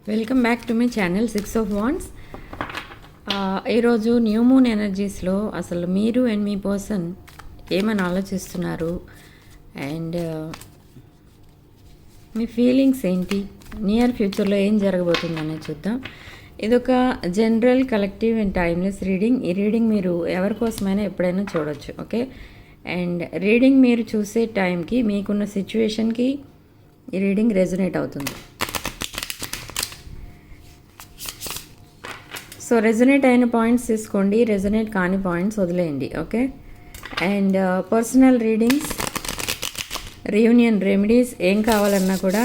Welcome back to my channel 6 of Wands. ఈరోజు new moon ఎనర్జీస్లో అసలు మీరు అండ్ మీ పర్సన్ ఏమని ఆలోచిస్తున్నారు అండ్ మీ ఫీలింగ్స్ ఏంటి, నియర్ ఫ్యూచర్లో ఏం జరగబోతుందనే చూద్దాం. ఇదొక general collective and timeless reading. ఈ రీడింగ్ మీరు ఎవరి కోసమైనా ఎప్పుడైనా చూడొచ్చు, ఓకే. అండ్ రీడింగ్ మీరు చూసే టైంకి మీకున్న సిచ్యువేషన్కి ఈ రీడింగ్ రెజొనేట్ అవుతుంది. సో రెజొనేట్ అయిన పాయింట్స్ తీసుకోండి, రెజొనేట్ కాని పాయింట్స్ వదిలేయండి, okay. And personal readings, reunion remedies ఏం కావాలన్నా కూడా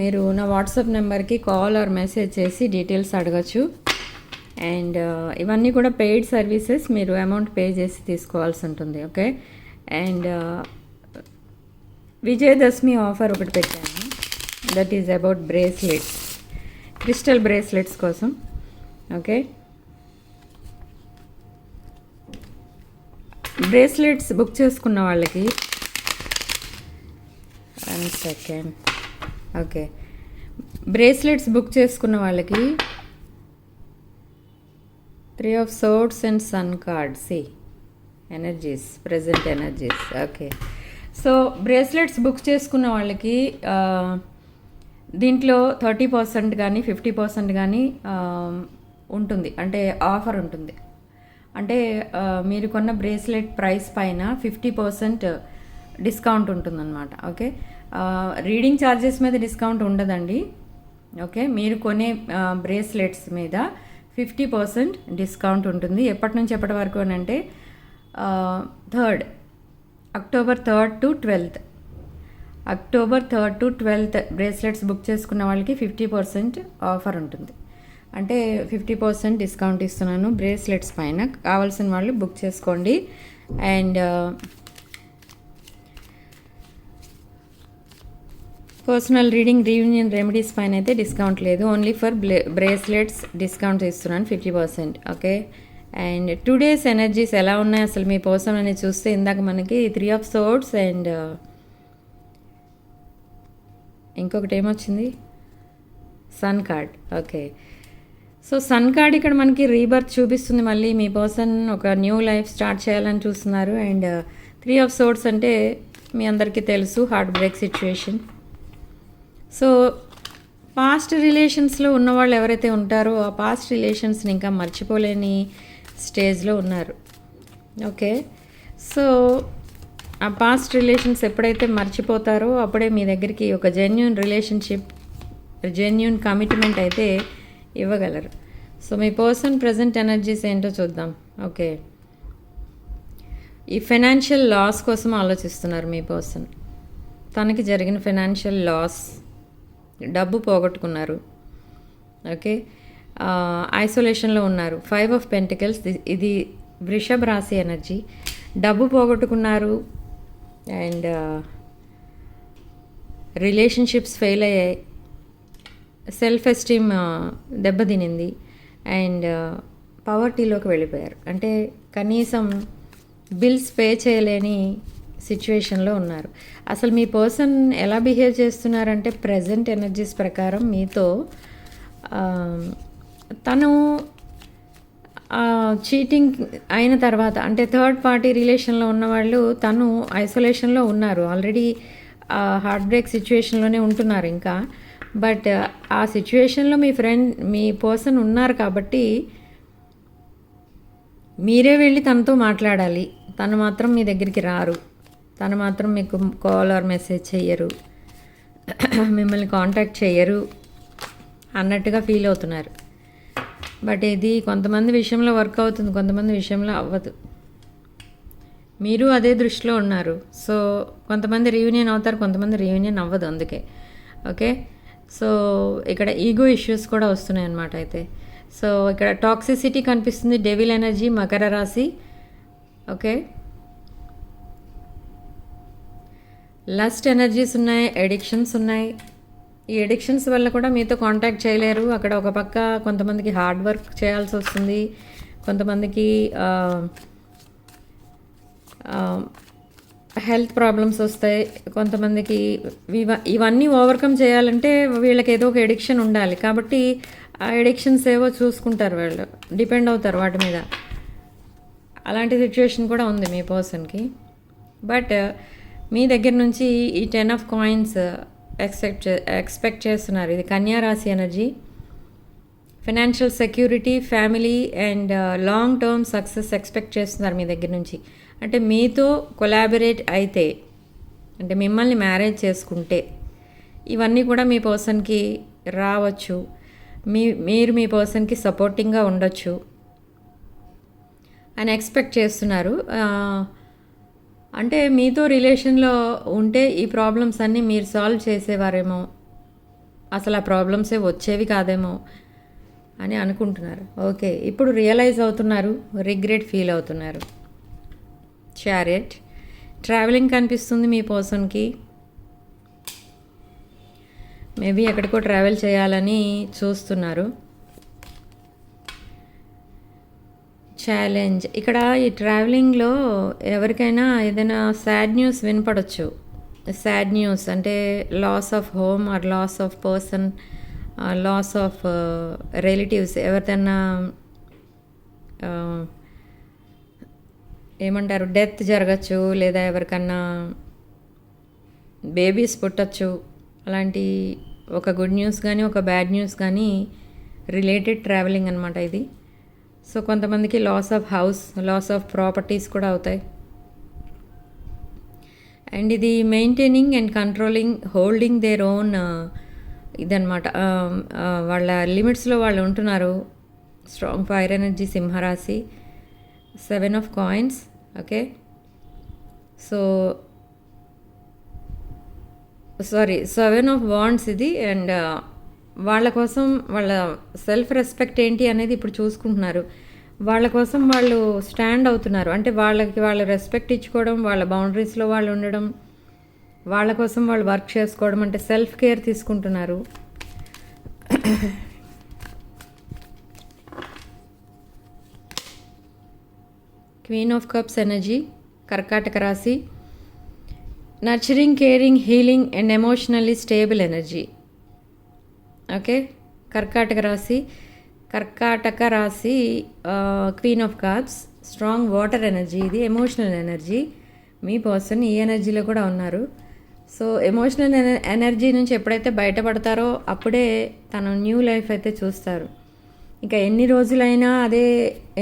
మీరు నా వాట్సాప్ నెంబర్కి కాల్ ఆర్ మెసేజ్ చేసి డీటెయిల్స్ అడగచ్చు. అండ్ ఇవన్నీ కూడా పెయిడ్ సర్వీసెస్, మీరు అమౌంట్ పే చేసి తీసుకోవాల్సి ఉంటుంది, ఓకే. అండ్ విజయదశమి ఆఫర్ ఒకటి పెట్టాను, that is about bracelets, crystal bracelets కోసం, ఓకే. బ్రేస్లెట్స్ బుక్ చేసుకున్న వాళ్ళకి 1 సెకండ్, ఓకే. బ్రేస్లెట్స్ బుక్ చేసుకున్న వాళ్ళకి 3 of Swords and Sun card, సి energies, present energies, okay. So bracelets book చేసుకున్న వాళ్ళకి దీంట్లో 30% కానీ 50% కానీ ఉంటుంది, అంటే ఆఫర్ ఉంటుంది. అంటే మీరు కొన్న బ్రేస్లెట్ ప్రైస్ పైన 50% డిస్కౌంట్ ఉంటుందన్నమాట, ఓకే. రీడింగ్ ఛార్జెస్ మీద డిస్కౌంట్ ఉండదండి, ఓకే. మీరు కొనే బ్రేస్లెట్స్ మీద 50% డిస్కౌంట్ ఉంటుంది. ఎప్పటి నుంచి ఎప్పటి వరకు అని అంటే October 3rd to 12th, October 3rd to 12th bracelets book చేసుకున్న వాళ్ళకి 50% ఆఫర్ ఉంటుంది. అంటే 50% డిస్కౌంట్ ఇస్తున్నాను బ్రేస్లెట్స్ పైన. కావాల్సిన వాళ్ళు బుక్ చేసుకోండి. And personal reading, reunion remedies పైన అయితే డిస్కౌంట్ లేదు, ఓన్లీ ఫర్ బ్రేస్లెట్స్ డిస్కౌంట్ ఇస్తున్నాను 50%, ఓకే. అండ్ టుడేస్ ఎనర్జీస్ ఎలా ఉన్నాయి అసలు మీ పర్సన్ అని చూస్తే, ఇందాక మనకి 3 of Swords అండ్ ఇంకొకటి ఏమొచ్చింది, sun card, okay. So sun card ఇక్కడ మనకి రీబర్త్ చూపిస్తుంది. మళ్ళీ మీ పర్సన్ ఒక న్యూ లైఫ్ స్టార్ట్ చేయాలని చూస్తున్నారు. అండ్ 3 of Swords అంటే మీ అందరికీ తెలుసు, heart break situation. So past రిలేషన్స్లో ఉన్నవాళ్ళు ఎవరైతే ఉంటారో ఆ పాస్ట్ రిలేషన్స్ని ఇంకా మర్చిపోలేని స్టేజ్లో ఉన్నారు, ఓకే. సో ఆ పాస్ట్ రిలేషన్స్ ఎప్పుడైతే మర్చిపోతారో అప్పుడే మీ దగ్గరికి ఒక జెన్యూన్ రిలేషన్షిప్, జెన్యూన్ కమిట్మెంట్ అయితే ఇవ్వగలరు. సో మీ పర్సన్ ప్రజెంట్ ఎనర్జీస్ ఏంటో చూద్దాం, ఓకే. ఈ ఫైనాన్షియల్ లాస్ కోసం ఆలోచిస్తున్నారు మీ పర్సన్. తనకి జరిగిన ఫైనాన్షియల్ లాస్, డబ్బు పోగొట్టుకున్నారు, ఓకే. ఐసోలేషన్లో ఉన్నారు. 5 of Pentacles, ఇది వృషభ రాశి ఎనర్జీ. డబ్బు పోగొట్టుకున్నారు అండ్ రిలేషన్షిప్స్ ఫెయిల్ అయ్యాయి, సెల్ఫ్ ఎస్టీమ్ దెబ్బతినింది అండ్ పవర్టీలోకి వెళ్ళిపోయారు. అంటే కనీసం బిల్స్ పే చేయలేని సిచ్యువేషన్లో ఉన్నారు. అసలు మీ పర్సన్ ఎలా బిహేవ్ చేస్తున్నారంటే ప్రజెంట్ ఎనర్జీస్ ప్రకారం మీతో తను చీటింగ్ అయిన తర్వాత, అంటే థర్డ్ పార్టీ రిలేషన్లో ఉన్నవాళ్ళు, తను ఐసోలేషన్లో ఉన్నారు ఆల్రెడీ, హార్ట్ బ్రేక్ సిచ్యువేషన్లోనే ఉంటున్నారు ఇంకా. బట్ ఆ సిచ్యువేషన్లో మీ పర్సన్ ఉన్నారు కాబట్టి మీరే వెళ్ళి తనతో మాట్లాడాలి. తను మాత్రం మీ దగ్గరికి రారు, తను మాత్రం మీకు కాల్ ఆర్ మెసేజ్ చెయ్యరు, మిమ్మల్ని కాంటాక్ట్ చెయ్యరు అన్నట్టుగా ఫీల్ అవుతున్నారు. బట్ ఇది కొంతమంది విషయంలో వర్క్ అవుతుంది, కొంతమంది విషయంలో అవ్వదు. మీరు అదే దృష్టిలో ఉన్నారు. సో కొంతమంది రీయూనియన్ అవుతారు, కొంతమంది రీయూనియన్ అవ్వదు, అందుకే, ఓకే. సో ఇక్కడ ఈగో ఇష్యూస్ కూడా వస్తున్నాయి అన్నమాట. అయితే సో ఇక్కడ టాక్సిసిటీ కనిపిస్తుంది, డెవిల్ ఎనర్జీ, మకర రాశి, ఓకే. లస్ట్ ఎనర్జీస్ ఉన్నాయి, ఎడిక్షన్స్ ఉన్నాయి. ఈ ఎడిక్షన్స్ వల్ల కూడా మీతో కాంటాక్ట్ చేయలేరు. అక్కడ ఒక పక్క కొంతమందికి హార్డ్ వర్క్ చేయాల్సి వస్తుంది, కొంతమందికి హెల్త్ ప్రాబ్లమ్స్ వస్తాయి కొంతమందికి. ఇవన్నీ ఓవర్కమ్ చేయాలంటే వీళ్ళకి ఏదో ఒక ఎడిక్షన్ ఉండాలి, కాబట్టి ఆ ఎడిక్షన్స్ ఏవో చూసుకుంటారు, వాళ్ళు డిపెండ్ అవుతారు వాటి మీద. అలాంటి సిచ్యువేషన్ కూడా ఉంది మీ పర్సన్కి. బట్ మీ దగ్గర నుంచి ఈ 10 ఆఫ్ కాయిన్స్ ఎక్స్పెక్ట్ చేస్తున్నారు. ఇది కన్యా రాశి energy. Financial security, family and long term success expect చేస్తున్నారు మీ దగ్గర నుంచి. అంటే మీతో కొలాబరేట్ అయితే, అంటే మిమ్మల్ని మ్యారేజ్ చేసుకుంటే ఇవన్నీ కూడా మీ పర్సన్కి రావచ్చు. మీరు మీ పర్సన్కి సపోర్టింగ్గా ఉండొచ్చు అని ఎక్స్పెక్ట్ చేస్తున్నారు. అంటే మీతో రిలేషన్లో ఉంటే ఈ ప్రాబ్లమ్స్ అన్నీ మీరు సాల్వ్ చేసేవారేమో, అసలు ఆ ప్రాబ్లమ్సే వచ్చేవి కాదేమో అని అనుకుంటున్నారు. ఓకే, ఇప్పుడు రియలైజ్ అవుతున్నారు, రిగ్రెట్ ఫీల్ అవుతున్నారు. చారియట్, ట్రావెలింగ్ కనిపిస్తుంది మీ పర్సన్కి. మేబీ ఎక్కడికో ట్రావెల్ చేయాలని చూస్తున్నారు. ఛాలెంజ్, ఇక్కడ ఈ ట్రావెలింగ్లో ఎవరికైనా ఏదైనా సాడ్ న్యూస్ వినపడవచ్చు. సాడ్ న్యూస్ అంటే loss of home or loss of person, loss of relatives, ఎవరిదైనా ఏమంటారు, డెత్ జరగచ్చు, లేదా ఎవరికన్నా బేబీస్ పుట్టచ్చు. అలాంటి ఒక గుడ్ న్యూస్ కానీ ఒక బ్యాడ్ న్యూస్ కానీ రిలేటెడ్ ట్రావెలింగ్ అనమాట ఇది. సో కొంతమందికి loss of house, loss of properties కూడా అవుతాయి. అండ్ ఇది maintaining and controlling, holding their own ఇదనమాట. వాళ్ళ లిమిట్స్లో వాళ్ళు ఉంటున్నారు. స్ట్రాంగ్ ఫైర్ ఎనర్జీ, సింహరాశి. 7 of coins. Okay, so 7 of wands ఇది. అండ్ వాళ్ళ కోసం వాళ్ళ సెల్ఫ్ రెస్పెక్ట్ ఏంటి అనేది ఇప్పుడు చూసుకుంటున్నారు. వాళ్ళ కోసం వాళ్ళు స్టాండ్ అవుతున్నారు. అంటే వాళ్ళు రెస్పెక్ట్ ఇచ్చుకోవడం, వాళ్ళ బౌండరీస్లో వాళ్ళు ఉండడం, వాళ్ళ కోసం వాళ్ళు వర్క్ చేసుకోవడం, అంటే సెల్ఫ్ కేర్ తీసుకుంటున్నారు. క్వీన్ ఆఫ్ కప్స్ ఎనర్జీ, కర్కాటక రాశి. Nurturing, caring, healing and emotionally stable energy. Okay, కర్కాటక రాశి queen of cups, strong water energy. ఇది ఎమోషనల్ ఎనర్జీ. మీ పర్సన్ ఈ ఎనర్జీలో కూడా ఉన్నారు. సో ఎమోషనల్ ఎనర్జీ నుంచి ఎప్పుడైతే బయటపడతారో అప్పుడే తను న్యూ లైఫ్ అయితే చూస్తారు. ఇంకా ఎన్ని రోజులైనా అదే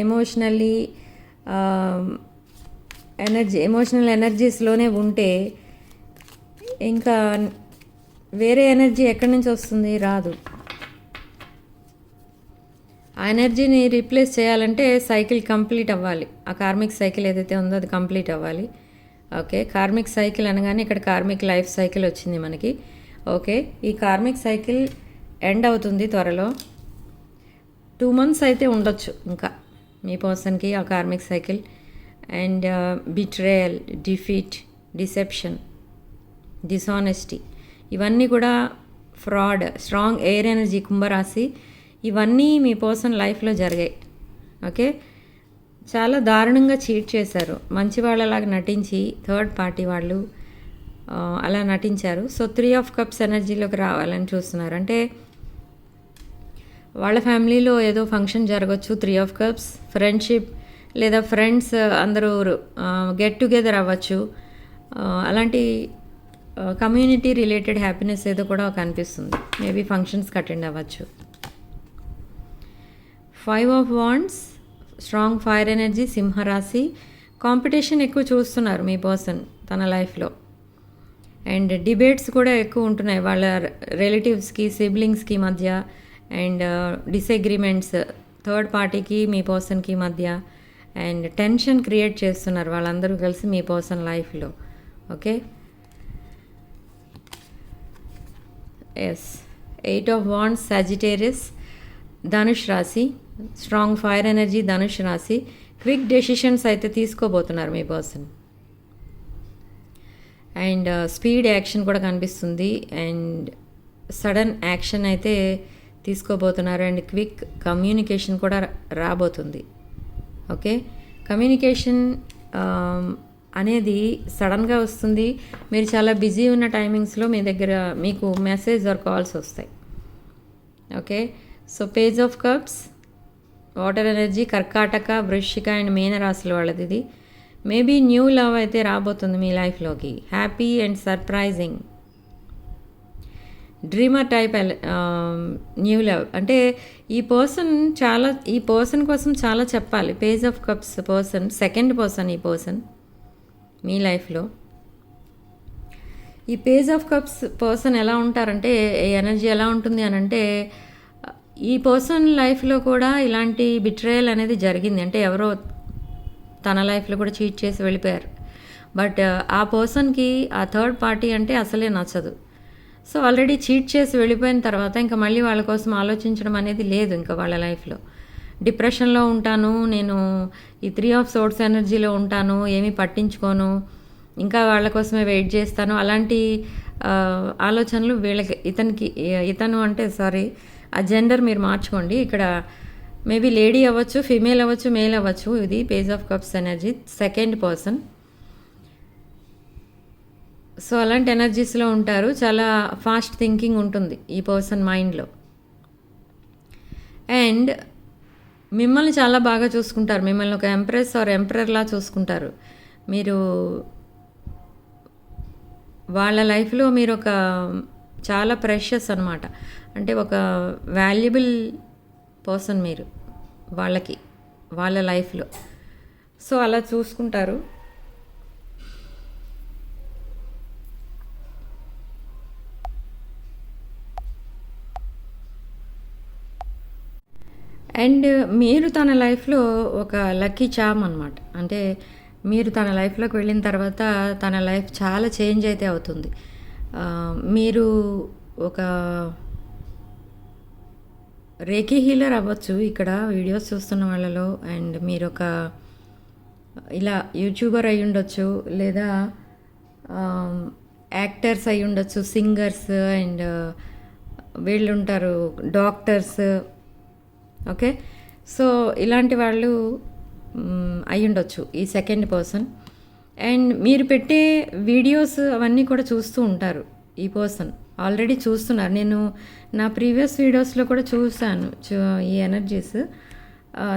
ఎమోషనల్ ఎనర్జీస్లోనే ఉంటే ఇంకా వేరే ఎనర్జీ ఎక్కడి నుంచి వస్తుంది? రాదు. ఆ ఎనర్జీని రీప్లేస్ చేయాలంటే సైకిల్ కంప్లీట్ అవ్వాలి. ఆ కార్మిక్ సైకిల్ ఏదైతే ఉందో అది కంప్లీట్ అవ్వాలి. ఓకే, కార్మిక్ సైకిల్ అనగానే ఇక్కడ కార్మిక్ లైఫ్ సైకిల్ వచ్చింది మనకి. ఓకే, ఈ కార్మిక్ సైకిల్ ఎండ్ అవుతుంది త్వరలో. 2 months అయితే ఉండొచ్చు ఇంకా మీ పర్సన్కి ఆ karmic cycle. And betrayal, defeat, deception, dishonesty, ఇవన్నీ కూడా ఫ్రాడ్. స్ట్రాంగ్ ఎయిర్ ఎనర్జీ, కుంభరాశి. ఇవన్నీ మీ పర్సన్ లైఫ్లో జరిగాయి. ఓకే, చాలా దారుణంగా చీట్ చేశారు. మంచి వాళ్ళలాగా నటించి థర్డ్ పార్టీ వాళ్ళు అలా నటించారు. సో 3 ఆఫ్ కప్స్ ఎనర్జీలోకి రావాలని చూస్తున్నారు. అంటే వాళ్ళ ఫ్యామిలీలో ఏదో ఫంక్షన్ జరగచ్చు. 3 ఆఫ్ కప్స్, ఫ్రెండ్షిప్ లేదా ఫ్రెండ్స్ అందరూ గెట్ టుగెదర్ అవ్వచ్చు. అలాంటి కమ్యూనిటీ రిలేటెడ్ హ్యాపీనెస్ ఏదో కూడా కనిపిస్తుంది. మేబీ ఫంక్షన్స్కి అటెండ్ అవ్వచ్చు. 5 of wands, strong fire energy, సింహరాశి. కాంపిటీషన్ ఎక్కువ చూస్తున్నారు మీ పర్సన్ తన లైఫ్లో. అండ్ డిబేట్స్ కూడా ఎక్కువ ఉంటున్నాయి వాళ్ళ రిలేటివ్స్కి, సిబ్లింగ్స్కి మధ్య. అండ్ డిసగ్రిమెంట్స్ థర్డ్ పార్టీకి మీ పర్సన్కి మధ్య. అండ్ టెన్షన్ క్రియేట్ చేస్తున్నారు వాళ్ళందరూ కలిసి మీ పర్సన్ లైఫ్లో. Okay, yes. 8 of wands, Sagittarius, ధనుష్ రాశి. స్ట్రాంగ్ ఫైర్ ఎనర్జీ, ధనుష్ రాశి. క్విక్ డెసిషన్స్ అయితే తీసుకోబోతున్నారు మీ పర్సన్. అండ్ స్పీడ్ యాక్షన్ కూడా కనిపిస్తుంది. అండ్ సడన్ యాక్షన్ అయితే తీసుకోబోతున్నారు. అండ్ క్విక్ కమ్యూనికేషన్ కూడా రాబోతుంది. ఓకే, కమ్యూనికేషన్ అనేది సడన్గా వస్తుంది. మీరు చాలా బిజీ ఉన్న టైమింగ్స్లో మీ దగ్గర మీకు మెసేజ్ ఆర్ కాల్స్ వస్తాయి. Okay, so page of cups, water energy, కర్కాటక, వృశ్చిక అండ్ మీన రాశుల వాళ్ళది ఇది. మేబీ న్యూ లవ్ అయితే రాబోతుంది మీ లైఫ్లోకి. Happy and surprising dreamer type new love. అంటే ఈ పర్సన్ కోసం చాలా చెప్పాలి. Page of cups person, second person ఈ పర్సన్ మీ లైఫ్లో. ఈ పేజ్ ఆఫ్ కప్స్ పర్సన్ ఎలా ఉంటారంటే, ఎనర్జీ ఎలా ఉంటుంది అని అంటే, ఈ పర్సన్ లైఫ్లో కూడా ఇలాంటి బిట్రేయల్ అనేది జరిగింది. అంటే ఎవరో తన లైఫ్లో కూడా చీట్ చేసి వెళ్ళిపోయారు. బట్ ఆ పర్సన్కి ఆ థర్డ్ పార్టీ అంటే అసలే నచ్చదు. సో ఆల్రెడీ చీట్ చేసి వెళ్ళిపోయిన తర్వాత ఇంకా మళ్ళీ వాళ్ళ కోసం ఆలోచించడం అనేది లేదు ఇంకా వాళ్ళ లైఫ్లో. డిప్రెషన్లో ఉంటాను నేను, ఈ 3 ఆఫ్ సోర్డ్స్ ఎనర్జీలో ఉంటాను, ఏమీ పట్టించుకోను, ఇంకా వాళ్ళ కోసమే వెయిట్ చేస్తాను, అలాంటి ఆలోచనలు వీళ్ళకి ఇతను అంటే సారీ ఆ జెండర్ మీరు మార్చుకోండి. ఇక్కడ మేబీ లేడీ అవ్వచ్చు, ఫీమేల్ అవ్వచ్చు, మేల్ అవ్వచ్చు. ఇది page of cups energy, second person. So అలాంటి ఎనర్జీస్లో ఉంటారు. చాలా ఫాస్ట్ థింకింగ్ ఉంటుంది ఈ పర్సన్ మైండ్లో. అండ్ మిమ్మల్ని చాలా బాగా చూసుకుంటారు. మిమ్మల్ని ఒక ఎంప్రెస్ ఆర్ ఎంపరర్లా చూసుకుంటారు. మీరు వాళ్ళ లైఫ్లో మీరు ఒక చాలా ప్రెషియస్ అనమాట. అంటే ఒక వాల్యుబుల్ పర్సన్ మీరు వాళ్ళకి, వాళ్ళ లైఫ్లో. సో అలా చూసుకుంటారు. అండ్ మీరు తన లైఫ్లో ఒక లక్కీ చామ్ అనమాట. అంటే మీరు తన లైఫ్లోకి వెళ్ళిన తర్వాత తన లైఫ్ చాలా చేంజ్ అయితే అవుతుంది. మీరు ఒక రేఖీ హీలర్ అవ్వచ్చు ఇక్కడ వీడియోస్ చూస్తున్న వాళ్ళలో. అండ్ మీరు ఒక ఇలా యూట్యూబర్ అయి ఉండొచ్చు, లేదా యాక్టర్స్ అయి ఉండొచ్చు, సింగర్స్, అండ్ వీళ్ళు ఉంటారు డాక్టర్స్. ఓకే, సో ఇలాంటి వాళ్ళు అయి ఉండొచ్చు ఈ సెకండ్ పర్సన్. అండ్ మీరు పెట్టే వీడియోస్ అవన్నీ కూడా చూస్తూ ఉంటారు ఈ పర్సన్. ఆల్రెడీ చూస్తున్నారు. నేను నా ప్రీవియస్ వీడియోస్లో కూడా చూశాను ఈ ఎనర్జీస్.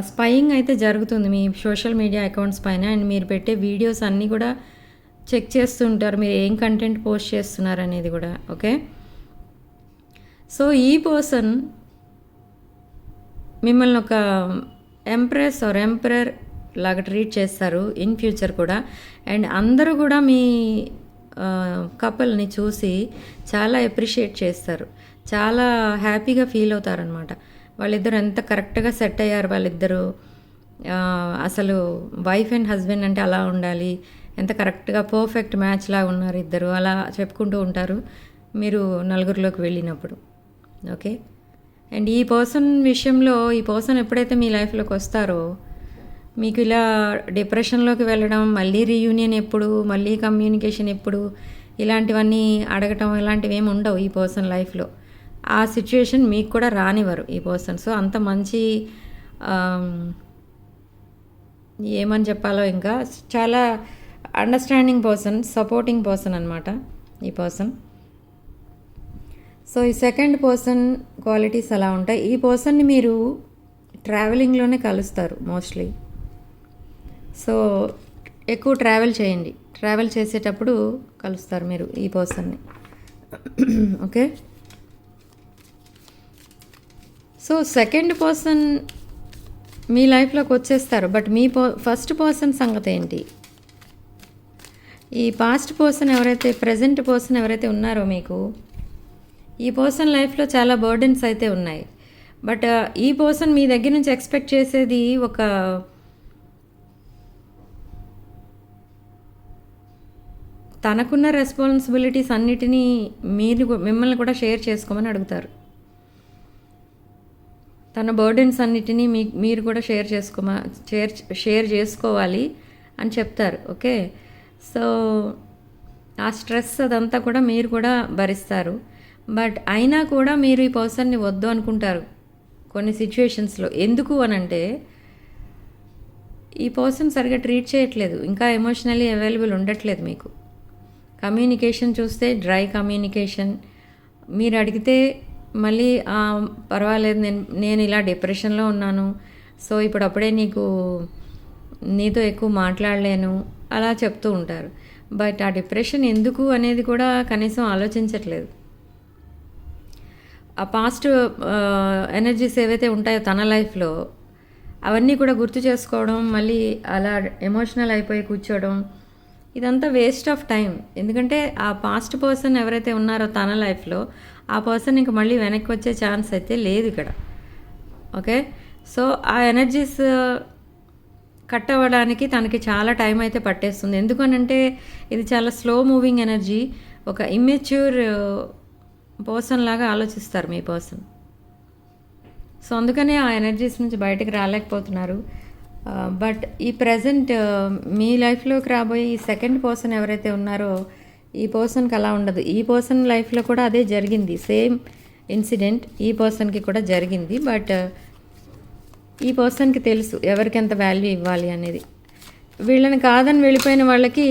స్పైయింగ్ అయితే జరుగుతుంది మీ సోషల్ మీడియా అకౌంట్స్ పైన. అండ్ మీరు పెట్టే వీడియోస్ అన్నీ కూడా చెక్ చేస్తూ ఉంటారు, మీరు ఏం కంటెంట్ పోస్ట్ చేస్తున్నారు అనేది కూడా. ఓకే, సో ఈ పర్సన్ మిమ్మల్ని ఒక ఎంప్రెస్ ఆర్ ఎంపరర్ లాగా ట్రీట్ చేస్తారు ఇన్ ఫ్యూచర్ కూడా. అండ్ అందరూ కూడా మీ కపుల్ని చూసి చాలా అప్రిషియేట్ చేస్తారు, చాలా హ్యాపీగా ఫీల్ అవుతారనమాట. వాళ్ళిద్దరు ఎంత కరెక్ట్గా సెట్ అయ్యారు వాళ్ళిద్దరూ. అసలు వైఫ్ అండ్ హస్బెండ్ అంటే అలా ఉండాలి, ఎంత కరెక్ట్గా పర్ఫెక్ట్ మ్యాచ్ లాగా ఉన్నారు ఇద్దరు, అలా చెప్పుకుంటూ ఉంటారు మీరు నలుగురిలోకి వెళ్ళినప్పుడు. ఓకే, అండ్ ఈ పర్సన్ విషయంలో, ఈ పర్సన్ ఎప్పుడైతే మీ లైఫ్లోకి వస్తారో మీకు ఇలా డిప్రెషన్లోకి వెళ్ళడం, మళ్ళీ రీయూనియన్ ఎప్పుడు, మళ్ళీ కమ్యూనికేషన్ ఎప్పుడు, ఇలాంటివన్నీ అడగటం, ఇలాంటివి ఏమి ఉండవు ఈ పర్సన్ లైఫ్లో. ఆ సిచ్యుయేషన్ మీకు కూడా రానివ్వరు ఈ పర్సన్. సో అంత మంచి ఏమని చెప్పాలో, ఇంకా చాలా అండర్స్టాండింగ్ పర్సన్, సపోర్టింగ్ పర్సన్ అనమాట ఈ పర్సన్. సో ఈ సెకండ్ పర్సన్ క్వాలిటీస్ అలా ఉంటాయి. ఈ పర్సన్ని మీరు ట్రావెలింగ్లోనే కలుస్తారు మోస్ట్లీ. సో ఎక్కువ ట్రావెల్ చేయండి, ట్రావెల్ చేసేటప్పుడు కలుస్తారు మీరు ఈ పర్సన్ని. ఓకే, సో సెకండ్ పర్సన్ మీ లైఫ్లోకి వచ్చేస్తారు. బట్ మీ ఫస్ట్ పర్సన్ సంగతి ఏంటి? ఈ పాస్ట్ పర్సన్ ఎవరైతే, ప్రజెంట్ పర్సన్ ఎవరైతే ఉన్నారో మీకు, ఈ పర్సన్ లైఫ్లో చాలా బర్డెన్స్ అయితే ఉన్నాయి. బట్ ఈ పర్సన్ మీ దగ్గర నుంచి ఎక్స్పెక్ట్ చేసేది ఒక తనకున్న రెస్పాన్సిబిలిటీస్ అన్నిటినీ మిమ్మల్ని కూడా షేర్ చేసుకోమని అడుగుతారు. తన బర్డెన్స్ అన్నిటినీ మీరు కూడా షేర్ చేసుకోవాలి అని చెప్తారు. ఓకే, సో ఆ స్ట్రెస్ అదంతా కూడా మీరు కూడా భరిస్తారు. బట్ అయినా కూడా మీరు ఈ పర్సన్ని వద్దు అనుకుంటారు కొన్ని సిచ్యువేషన్స్లో. ఎందుకు అనంటే ఈ పర్సన్ సరిగ్గా ట్రీట్ చేయట్లేదు, ఇంకా ఎమోషనల్లీ అవైలబుల్ ఉండట్లేదు మీకు. కమ్యూనికేషన్ చూస్తే డ్రై కమ్యూనికేషన్. మీరు అడిగితే మళ్ళీ పర్వాలేదు, నేను ఇలా డిప్రెషన్లో ఉన్నాను, సో ఇప్పుడు అప్పుడే నీతో ఎక్కువ మాట్లాడలేను అలా చెప్తూ ఉంటారు. బట్ ఆ డిప్రెషన్ ఎందుకు అనేది కూడా కనీసం ఆలోచించట్లేదు. ఆ పాస్ట్ ఎనర్జీస్ ఏవైతే ఉంటాయో తన లైఫ్లో అవన్నీ కూడా గుర్తు చేసుకోవడం, మళ్ళీ అలా ఎమోషనల్ అయిపోయి కూర్చోవడం, ఇదంతా వేస్ట్ ఆఫ్ టైం. ఎందుకంటే ఆ పాస్ట్ పర్సన్ ఎవరైతే ఉన్నారో తన లైఫ్లో ఆ పర్సన్ ఇంక మళ్ళీ వెనక్కి వచ్చే ఛాన్స్ అయితే లేదు ఇక్కడ. ఓకే, సో ఆ ఎనర్జీస్ కట్ అవ్వడానికి తనకి చాలా టైం అయితే పట్టేస్తుంది. ఎందుకనంటే ఇది చాలా స్లో మూవింగ్ ఎనర్జీ. ఒక ఇమ్మెచ్యూర్ పర్సన్ లాగా ఆలోచిస్తారు మీ పర్సన్. సో అందుకనే ఆ ఎనర్జీస్ నుంచి బయటకు రాలేకపోతున్నారు. బట్ ఈ ప్రజెంట్ మీ లైఫ్లోకి రాబోయే ఈ సెకండ్ పర్సన్ ఎవరైతే ఉన్నారో ఈ పర్సన్కి అలా ఉండదు. ఈ పర్సన్ లైఫ్లో కూడా అదే జరిగింది, సేమ్ ఇన్సిడెంట్ ఈ పర్సన్కి కూడా జరిగింది. బట్ ఈ పర్సన్కి తెలుసు ఎవరికి ఎంత వాల్యూ ఇవ్వాలి అనేది. వీళ్ళని కాదని వెళ్ళిపోయిన వాళ్ళకి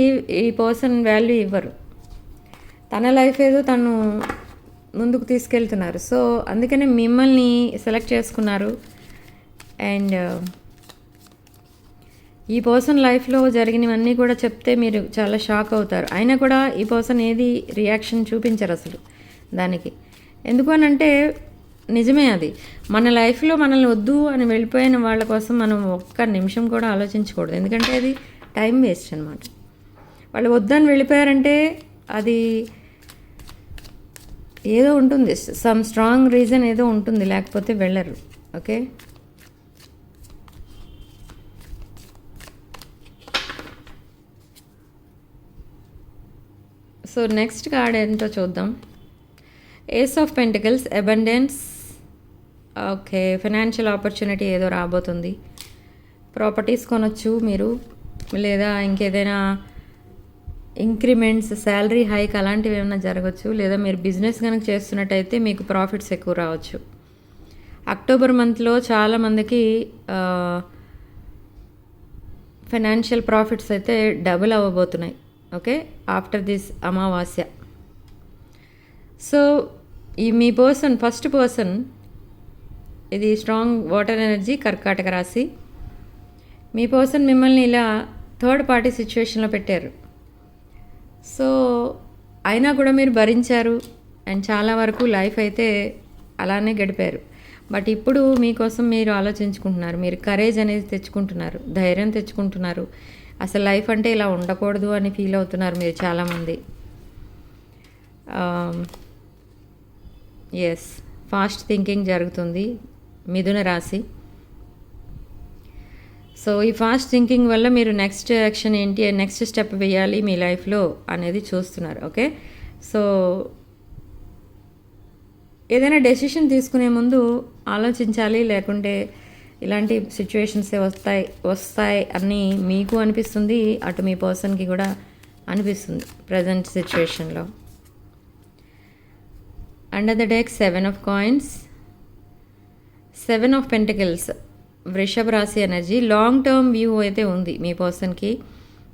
ఈ పర్సన్ వాల్యూ ఇవ్వరు. తన లైఫ్ ఏదో తను ముందుకు తీసుకెళ్తున్నారు. సో అందుకనే మిమ్మల్ని సెలెక్ట్ చేసుకున్నారు. అండ్ ఈ పర్సన్ లైఫ్లో జరిగినవన్నీ కూడా చెప్తే మీరు చాలా షాక్ అవుతారు. అయినా కూడా ఈ పర్సన్ ఏది రియాక్షన్ చూపించరు అసలు దానికి. ఎందుకు అనంటే నిజమే, అది మన లైఫ్లో మనల్ని వద్దు అని వెళ్ళిపోయిన వాళ్ళ కోసం మనం ఒక్క నిమిషం కూడా ఆలోచించకూడదు. ఎందుకంటే అది టైం వేస్ట్ అనమాట. వాళ్ళు వద్దని వెళ్ళిపోయారంటే అది ఏదో ఉంటుంది, సమ్ స్ట్రాంగ్ రీజన్ ఏదో ఉంటుంది, లేకపోతే వెళ్ళరు. ఓకే, సో నెక్స్ట్ కార్డ్ ఏంటో చూద్దాం. Ace of pentacles, abundance. Okay, financial opportunity ఏదో రాబోతుంది. ప్రాపర్టీస్ కొనొచ్చు మీరు, లేదా ఇంకేదైనా ఇంక్రిమెంట్స్, శాలరీ హైక్ అలాంటివి ఏమైనా జరగచ్చు. లేదా మీరు బిజినెస్ కనుక చేస్తున్నట్టయితే మీకు ప్రాఫిట్స్ ఎక్కువ రావచ్చు. అక్టోబర్ మంత్లో చాలామందికి ఫైనాన్షియల్ ప్రాఫిట్స్ అయితే డబుల్ అవ్వబోతున్నాయి. ఓకే, ఆఫ్టర్ దిస్ అమావాస్య. సో ఈ మీ పర్సన్, ఫస్ట్ పర్సన్, ఇది స్ట్రాంగ్ వాటర్ ఎనర్జీ, కర్కాటక రాశి. మీ పర్సన్ మిమ్మల్ని ఇలా థర్డ్ పార్టీ సిచ్యువేషన్లో పెట్టారు. సో అయినా కూడా మీరు భరించారు అండ్ చాలా వరకు లైఫ్ అయితే అలానే గడిపారు. బట్ ఇప్పుడు మీకోసం మీరు ఆలోచించుకుంటున్నారు, మీరు కరేజ్ అనేది తెచ్చుకుంటున్నారు, ధైర్యం తెచ్చుకుంటున్నారు. అసలు లైఫ్ అంటే ఇలా ఉండకూడదు అని ఫీల్ అవుతున్నారు మీరు చాలామంది. ఎస్, ఫాస్ట్ థింకింగ్ జరుగుతుంది మిథున రాశి. సో ఈ ఫాస్ట్ థింకింగ్ వల్ల మీరు నెక్స్ట్ యాక్షన్ ఏంటి, నెక్స్ట్ స్టెప్ వేయాలి మీ లైఫ్లో అనేది చూస్తున్నారు. ఓకే, సో ఏదైనా డెసిషన్ తీసుకునే ముందు ఆలోచించాలి, లేకుంటే ఇలాంటి సిచ్యువేషన్సే వస్తాయి అని మీకు అనిపిస్తుంది, అటు మీ పర్సన్కి కూడా అనిపిస్తుంది ప్రజెంట్ సిచ్యువేషన్లో. Under the deck 7 of coins, 7 of pentacles, వృషభ రాశి ఎనర్జీ. లాంగ్ టర్మ్ వ్యూ అయితే ఉంది మీ పర్సన్కి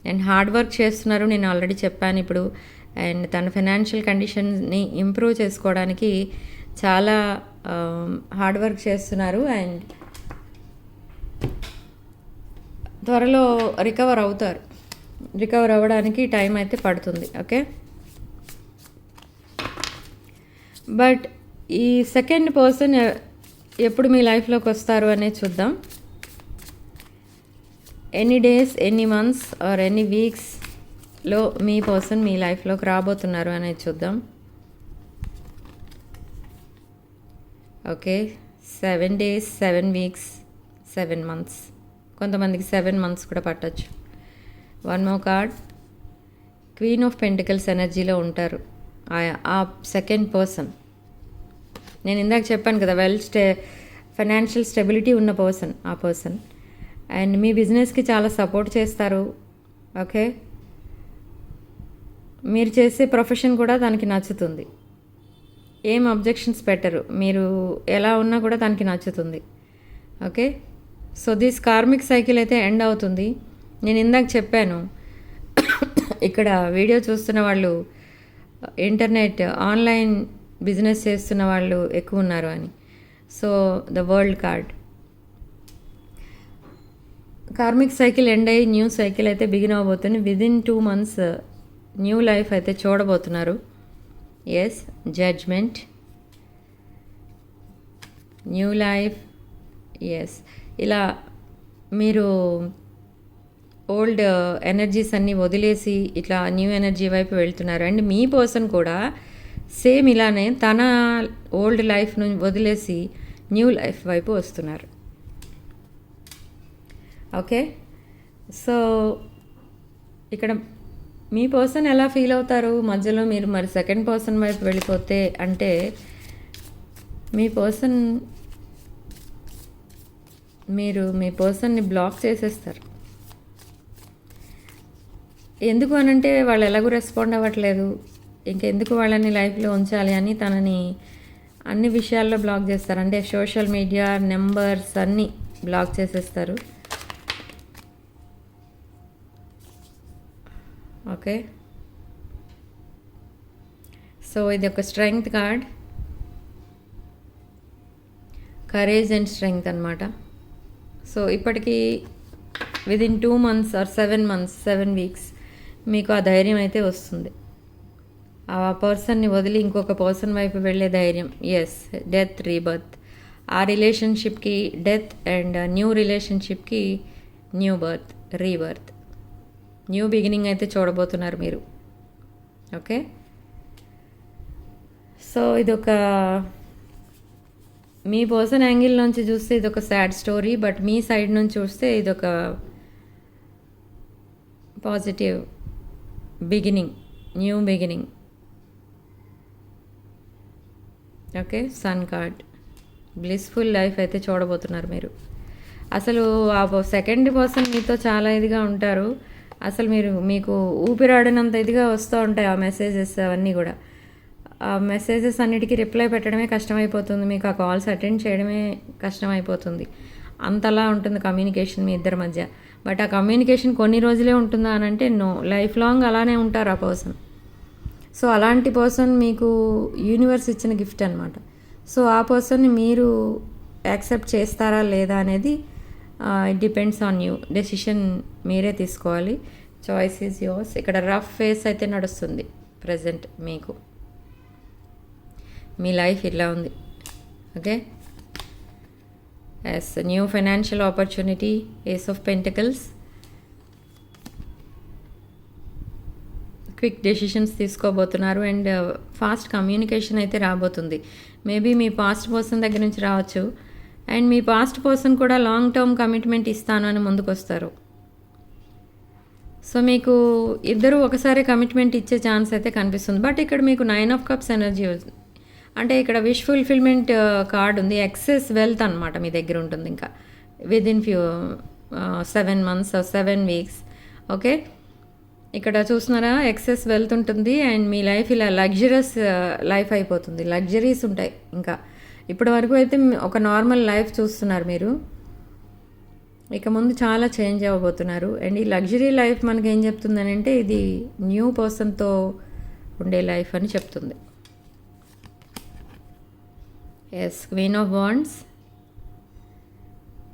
అండ్ హార్డ్ వర్క్ చేస్తున్నారు, నేను ఆల్రెడీ చెప్పాను ఇప్పుడు. అండ్ తన ఫైనాన్షియల్ కండిషన్ని ఇంప్రూవ్ చేసుకోవడానికి చాలా హార్డ్ వర్క్ చేస్తున్నారు అండ్ త్వరలో రికవర్ అవుతారు. రికవర్ అవ్వడానికి టైం అయితే పడుతుంది. ఓకే, బట్ ఈ సెకండ్ పర్సన్ ఎప్పుడు మీ లైఫ్లోకి వస్తారు అనేది చూద్దాం. ఎన్ని డేస్, ఎన్ని మంత్స్ ఆర్ ఎన్ని వీక్స్లో మీ పర్సన్ మీ లైఫ్లోకి రాబోతున్నారు అనేది చూద్దాం. Okay, 7 days, 7 weeks, 7 months. కొంతమందికి 7 months కూడా పట్టచ్చు. One more card, queen of pentacles ఎనర్జీలో ఉంటారు ఆ సెకండ్ పర్సన్. నేను ఇందాక చెప్పాను కదా, ఫైనాన్షియల్ స్టెబిలిటీ ఉన్న పర్సన్ ఆ పర్సన్. అండ్ మీ బిజినెస్కి చాలా సపోర్ట్ చేస్తారు. ఓకే, మీరు చేసే ప్రొఫెషన్ కూడా దానికి నచ్చుతుంది, ఏం అబ్జెక్షన్స్ పెట్టరు, మీరు ఎలా ఉన్నా కూడా దానికి నచ్చుతుంది. Okay, so this karmic cycle అయితే ఎండ్ అవుతుంది. నేను ఇందాక చెప్పాను ఇక్కడ వీడియో చూస్తున్న వాళ్ళు ఇంటర్నెట్ ఆన్లైన్ బిజినెస్ చేస్తున్న వాళ్ళు ఎక్కువ ఉన్నారు అని. So the world card karmic cycle end అయ్యి న్యూ సైకిల్ అయితే బిగిన్ అవ్వబోతుంది. విదిన్ 2 months న్యూ లైఫ్ అయితే చూడబోతున్నారు. Yes, judgement, new life. Yes, ఇలా మీరు ఓల్డ్ ఎనర్జీస్ అన్నీ వదిలేసి ఇట్లా న్యూ ఎనర్జీ వైపు వెళ్తున్నారు. అండ్ మీ పర్సన్ కూడా సేమ్ ఇలానే తన ఓల్డ్ లైఫ్ను వదిలేసి న్యూ లైఫ్ వైపు వస్తున్నారు. ఓకే, సో ఇక్కడ మీ పర్సన్ ఎలా ఫీల్ అవుతారు మధ్యలో మీరు మరి సెకండ్ పర్సన్ వైపు వెళ్ళిపోతే అంటే మీ పర్సన్ మీరు మీ పర్సన్ని బ్లాక్ చేసేస్తారు. ఎందుకు అనంటే వాళ్ళు ఎలాగూ రెస్పాండ్ అవ్వట్లేదు, ఇంకెందుకు వాళ్ళని లైఫ్లో ఉంచాలి అని తనని అన్ని విషయాల్లో బ్లాక్ చేస్తారు. అంటే సోషల్ మీడియా నెంబర్స్ అన్నీ బ్లాక్ చేసేస్తారు. ఓకే, సో ఇది ఒక strength card, courage and strength అనమాట. సో ఇప్పటికీ within 2 months are 7 months 7 weeks మీకు ఆ ధైర్యం అయితే వస్తుంది. ఆ పర్సన్ని వదిలి ఇంకొక పర్సన్ వైపు వెళ్ళే ధైర్యం. Yes, death, rebirth. ఆ రిలేషన్షిప్కి డెత్ అండ్ న్యూ రిలేషన్షిప్కి new birth, rebirth, new beginning అయితే చూడబోతున్నారు మీరు. ఓకే, సో ఇదొక మీ పర్సన్ యాంగిల్ నుంచి చూస్తే ఇదొక సాడ్ స్టోరీ, బట్ మీ సైడ్ నుంచి చూస్తే ఇదొక positive beginning, new beginning. Okay, sun card, blissful life అయితే చూడబోతున్నారు మీరు. అసలు ఆ సెకండ్ పర్సన్ మీతో చాలా ఇదిగా ఉంటారు. అసలు మీకు ఊపిరాడినంత ఇదిగా వస్తూ ఉంటాయి ఆ మెసేజెస్ అవన్నీ కూడా. ఆ మెసేజెస్ అన్నిటికీ రిప్లై పెట్టడమే కష్టమైపోతుంది మీకు, ఆ కాల్స్ అటెండ్ చేయడమే కష్టమైపోతుంది. అంతలా ఉంటుంది కమ్యూనికేషన్ మీ ఇద్దరి మధ్య. బట్ ఆ కమ్యూనికేషన్ కొన్ని రోజులే ఉంటుందా అని అంటే నో, లైఫ్ లాంగ్ అలానే ఉంటారు ఆ పర్సన్. సో అలాంటి పర్సన్ మీకు యూనివర్స్ ఇచ్చిన గిఫ్ట్ అనమాట. సో ఆ పర్సన్ని మీరు యాక్సెప్ట్ చేస్తారా లేదా అనేది it depends on you. Decision మీరే తీసుకోవాలి. Choice is yours. ఇక్కడ రఫ్ ఫేస్ అయితే నడుస్తుంది ప్రజెంట్ మీకు. మీ లైఫ్ ఇలా ఉంది. Okay, yes, new financial opportunity, ace of pentacles. Quick decisions తీసుకోబోతున్నారు అండ్ ఫాస్ట్ కమ్యూనికేషన్ అయితే రాబోతుంది. మేబీ మీ పాస్ట్ పర్సన్ దగ్గర నుంచి రావచ్చు. అండ్ మీ పాస్ట్ పర్సన్ కూడా లాంగ్ టర్మ్ కమిట్మెంట్ ఇస్తాను అని ముందుకు వస్తారు. సో మీకు ఇద్దరు ఒకసారి కమిట్మెంట్ ఇచ్చే ఛాన్స్ అయితే కనిపిస్తుంది. బట్ ఇక్కడ మీకు 9 of Cups ఎనర్జీ ఉంది. అంటే ఇక్కడ విష్ ఫుల్ఫిల్మెంట్ కార్డ్ ఉంది. ఎక్సెస్ వెల్త్ అనమాట మీ దగ్గర ఉంటుంది ఇంకా within 7 months or 7 weeks. Okay, ఇక్కడ చూస్తున్నారా ఎక్సెస్ వెల్త్ ఉంటుంది అండ్ మీ లైఫ్ ఇలా లగ్జరస్ లైఫ్ అయిపోతుంది. లగ్జరీస్ ఉంటాయి. ఇంకా ఇప్పటి వరకు అయితే ఒక నార్మల్ లైఫ్ చూస్తున్నారు మీరు, ఇక ముందు చాలా చేంజ్ అవ్వబోతున్నారు. అండ్ ఈ లగ్జరీ లైఫ్ మనకి ఏం చెప్తుందని అంటే ఇది న్యూ పర్సన్తో ఉండే లైఫ్ అని చెప్తుంది. ఎస్, క్వీన్ ఆఫ్ వాండ్స్,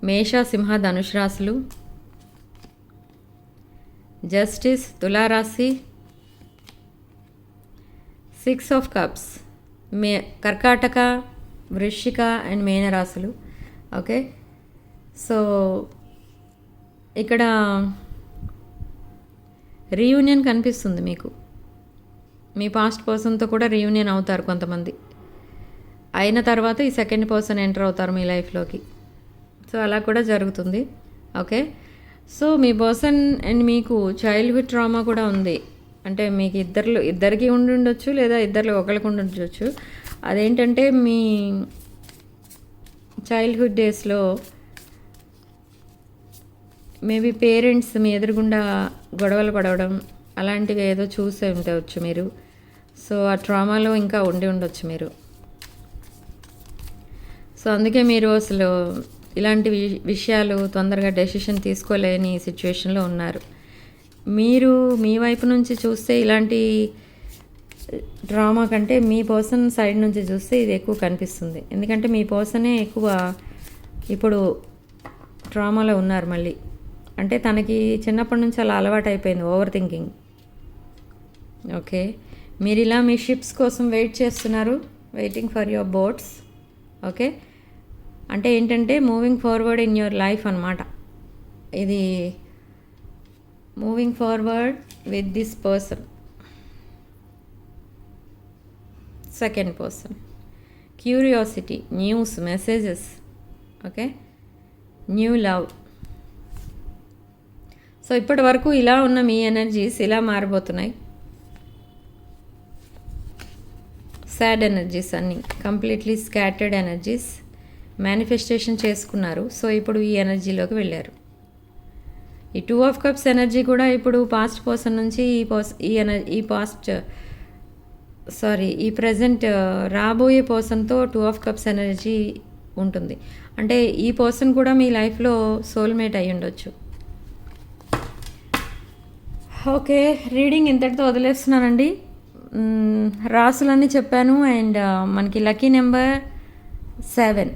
మేష, సింహ, ధనుష్ రాశులు, జస్టిస్, తులారాశి, 6 of Cups, కర్కాటక, వృశ్చిక అండ్ మేన రాశులు. ఓకే, సో ఇక్కడ రీయూనియన్ కనిపిస్తుంది మీకు. మీ పాస్ట్ పర్సన్తో కూడా రీయూనియన్ అవుతారు కొంతమంది. అయిన తర్వాత ఈ సెకండ్ పర్సన్ ఎంటర్ అవుతారు మీ లైఫ్లోకి. సో అలా కూడా జరుగుతుంది. Okay, so me person and మీకు చైల్డ్హుడ్ ట్రామా కూడా ఉంది. అంటే మీకు ఇద్దరికి ఉండి ఉండొచ్చు లేదా ఇద్దరిలో ఒకరికి ఉండి ఉండొచ్చు. అదేంటంటే మీ చైల్డ్హుడ్ డేస్లో మేబీ పేరెంట్స్ మీ ఎదురుగుండా గొడవలు పడవడం అలాంటివి ఏదో చూసే ఉండవచ్చు మీరు. సో ఆ ట్రామాలో ఇంకా ఉండి ఉండొచ్చు మీరు. సో అందుకే మీరు అసలు ఇలాంటి విషయాలు తొందరగా డెసిషన్ తీసుకోలేని సిచ్యువేషన్లో ఉన్నారు. మీరు మీ వైపు నుంచి చూస్తే ఇలాంటి డ్రామా కంటే మీ పర్సన్ సైడ్ నుంచి చూస్తే ఇది ఎక్కువ కనిపిస్తుంది. ఎందుకంటే మీ పర్సనే ఎక్కువ ఇప్పుడు డ్రామాలో ఉన్నారు మళ్ళీ. అంటే తనకి చిన్నప్పటి నుంచి అలా అలవాటు అయిపోయింది ఓవర్ థింకింగ్. ఓకే, మీరు ఇలా మీ షిప్స్ కోసం వెయిట్ చేస్తున్నారు, waiting for your boats. Okay, అంటే ఏంటంటే moving forward in your life అన్నమాట. ఇది moving forward with this person, second person. Curiosity, news, messages. Okay, new love. So ఇప్పటి వరకు ఇలా ఉన్న మీ ఎనర్జీస్ ఇలా మారిపోతున్నాయి. సాడ్ ఎనర్జీస్ అన్నీ కంప్లీట్లీ స్కాటర్డ్ ఎనర్జీస్ మేనిఫెస్టేషన్ చేసుకున్నారు. సో ఇప్పుడు ఈ ఎనర్జీలోకి వెళ్ళారు. ఈ 2 ఆఫ్ కప్స్ ఎనర్జీ కూడా ఇప్పుడు పాస్ట్ పర్సన్ నుంచి ఈ ప్రజెంట్ రాబోయే పర్సన్తో 2 ఆఫ్ కప్స్ ఎనర్జీ ఉంటుంది. అంటే ఈ పర్సన్ కూడా మీ లైఫ్లో సోల్మేట్ అయి ఉండొచ్చు. ఓకే, రీడింగ్ ఇంతటితో వదిలేస్తున్నానండి. రాసులన్నీ చెప్పాను. అండ్ మనకి lucky number 7.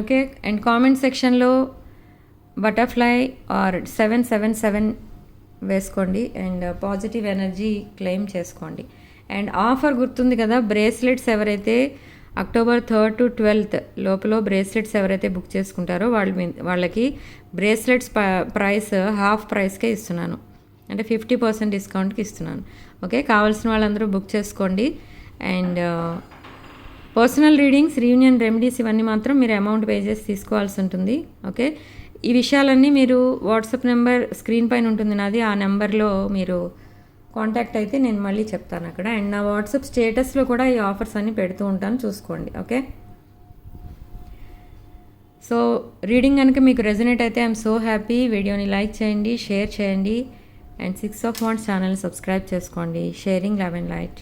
Okay, and comment సెక్షన్లో బటర్ఫ్లై ఆర్ 777 వేసుకోండి అండ్ పాజిటివ్ ఎనర్జీ క్లెయిమ్ చేసుకోండి. అండ్ ఆఫర్ గుర్తుంది కదా, బ్రేస్లెట్స్ ఎవరైతే అక్టోబర్ 3rd to 12th లోపల బ్రేస్లెట్స్ ఎవరైతే బుక్ చేసుకుంటారో వాళ్ళకి బ్రేస్లెట్స్ ప్రైస్ హాఫ్ ప్రైస్కే ఇస్తున్నాను. అంటే 50% డిస్కౌంట్కి ఇస్తున్నాను. ఓకే, కావాల్సిన వాళ్ళందరూ బుక్ చేసుకోండి. And personal readings, reunion remedies ఇవన్నీ మాత్రం మీరు అమౌంట్ పే చేసి తీసుకోవాల్సి ఉంటుంది. ఓకే, ఈ విషయాలన్నీ మీరు వాట్సాప్ నెంబర్ స్క్రీన్ పైన ఉంటుంది నాది, ఆ నెంబర్లో మీరు కాంటాక్ట్ అయితే నేను మళ్ళీ చెప్తాను అక్కడ. అండ్ నా వాట్సాప్ స్టేటస్లో కూడా ఈ ఆఫర్స్ అన్నీ పెడుతూ ఉంటాను, చూసుకోండి. ఓకే, సో రీడింగ్ కనుక మీకు రెజనేట్ అయితే ఐఎమ్ సో హ్యాపీ. వీడియోని లైక్ చేయండి, షేర్ చేయండి అండ్ 6 of Wands ఛానల్ని సబ్స్క్రైబ్ చేసుకోండి. Sharing love and light.